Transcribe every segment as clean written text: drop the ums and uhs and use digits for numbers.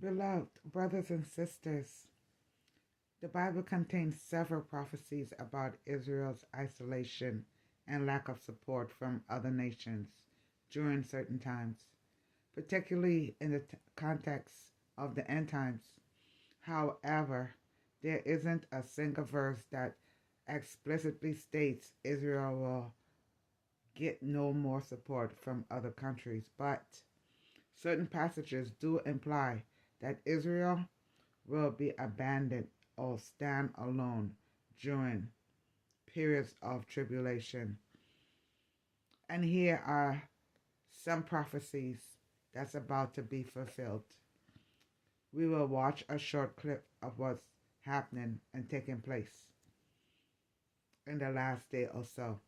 Beloved brothers and sisters, the Bible contains several prophecies about Israel's isolation and lack of support from other nations during certain times, particularly in the context of the end times. However, there isn't a single verse that explicitly states Israel will get no more support from other countries, but certain passages do imply that Israel will be abandoned or stand alone during periods of tribulation. And here are some prophecies that's about to be fulfilled. We will watch a short clip of what's happening and taking place in the last day or so.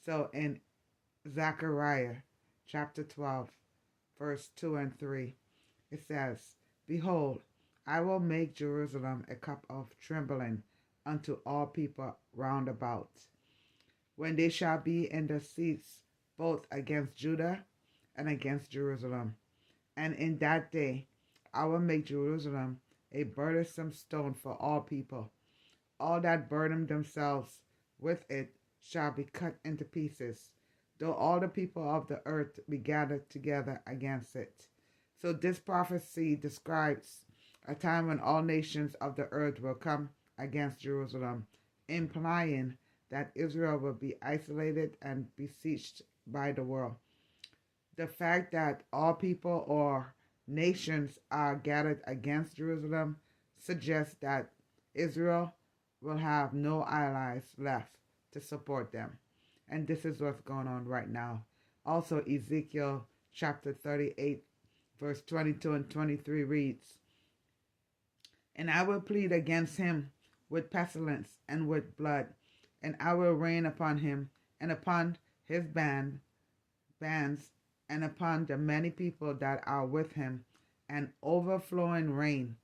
So in Zechariah chapter 12, verse 2 and 3, it says, Behold, I will make Jerusalem a cup of trembling unto all people round about, when they shall be in the seats both against Judah and against Jerusalem. And in that day I will make Jerusalem a burdensome stone for all people. All that burden themselves with it shall be cut into pieces, though all the people of the earth be gathered together against it. So this prophecy describes a time when all nations of the earth will come against Jerusalem, implying that Israel will be isolated and besieged by the world. The fact that all people or nations are gathered against Jerusalem suggests that Israel will have no allies left to support them. And this is what's going on right now. Also, Ezekiel chapter 38, verse 22 and 23 reads, And I will plead against him with pestilence and with blood, and I will rain upon him and upon his bands, and upon the many people that are with him, an overflowing rain,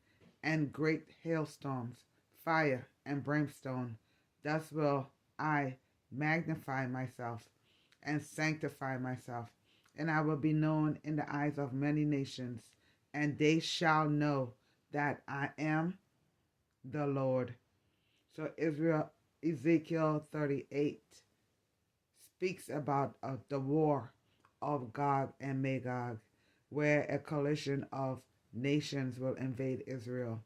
and great hailstorms, fire and brimstone. Thus will I magnify myself and sanctify myself, and I will be known in the eyes of many nations, and they shall know that I am the Lord. So Ezekiel 38 speaks about the war of Gog and Magog, where a coalition of nations will invade Israel.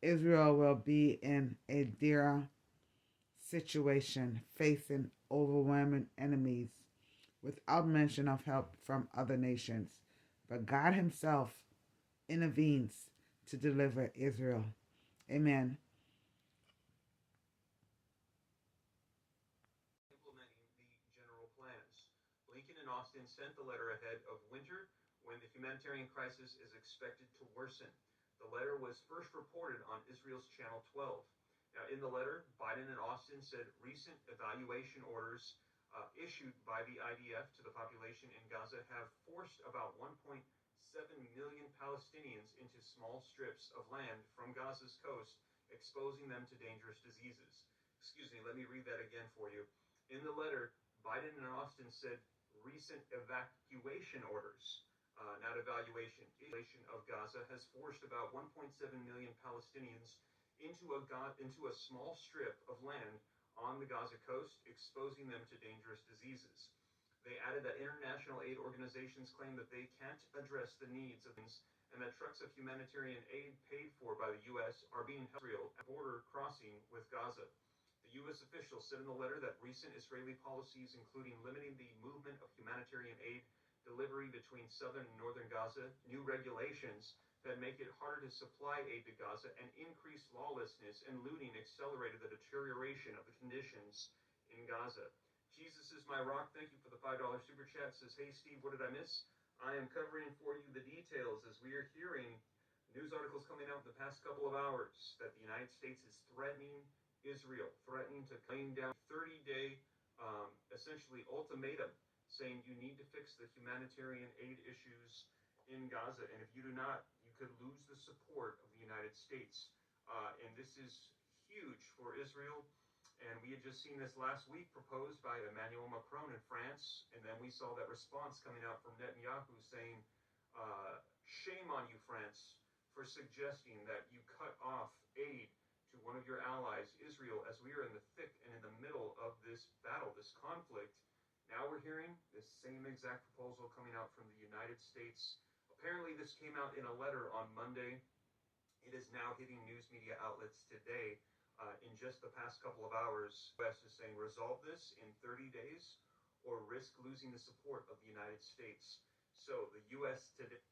Israel will be in a dire situation, facing overwhelming enemies without mention of help from other nations. But God Himself intervenes to deliver Israel. Amen. Implementing the general plans. Lincoln and Austin sent the letter ahead of winter when the humanitarian crisis is expected to worsen. The letter was first reported on Israel's Channel 12. Now, in the letter, Biden and Austin said recent evacuation orders issued by the IDF to the population in Gaza have forced about 1.7 million Palestinians into small strips of land from Gaza's coast, exposing them to dangerous diseases. Excuse me, let me read that again for you. In the letter, Biden and Austin said recent evacuation orders, not evaluation, of Gaza has forced about 1.7 million Palestinians into a small strip of land on the Gaza coast, exposing them to dangerous diseases. They added that international aid organizations claim that they can't address the needs of things, and that trucks of humanitarian aid paid for by the U.S. are being held at Israel at border crossing with Gaza. The U.S. official said in the letter that recent Israeli policies, including limiting the movement of humanitarian aid delivery between southern and northern Gaza, new regulations that make it harder to supply aid to Gaza, and increased lawlessness and looting accelerated the deterioration of the conditions in Gaza. Jesus is my rock. Thank you for the $5 super chat. Says, hey Steve, what did I miss? I am covering for you the details as we are hearing news articles coming out in the past couple of hours that the United States is threatening Israel, threatening to claim down a 30-day, essentially ultimatum, saying you need to fix the humanitarian aid issues in Gaza, and if you do not, you could lose the support of the United States. And this is huge for Israel. And we had just seen this last week proposed by Emmanuel Macron in France, and then we saw that response coming out from Netanyahu saying, shame on you, France, for suggesting that you cut off aid to one of your allies, Israel, as we are in the thick and in the middle of this battle, this conflict. Now we're hearing this same exact proposal coming out from the United States. Apparently, this came out in a letter on Monday. It is now hitting news media outlets today. In just the past couple of hours, the U.S. is saying resolve this in 30 days or risk losing the support of the United States. So the U.S. today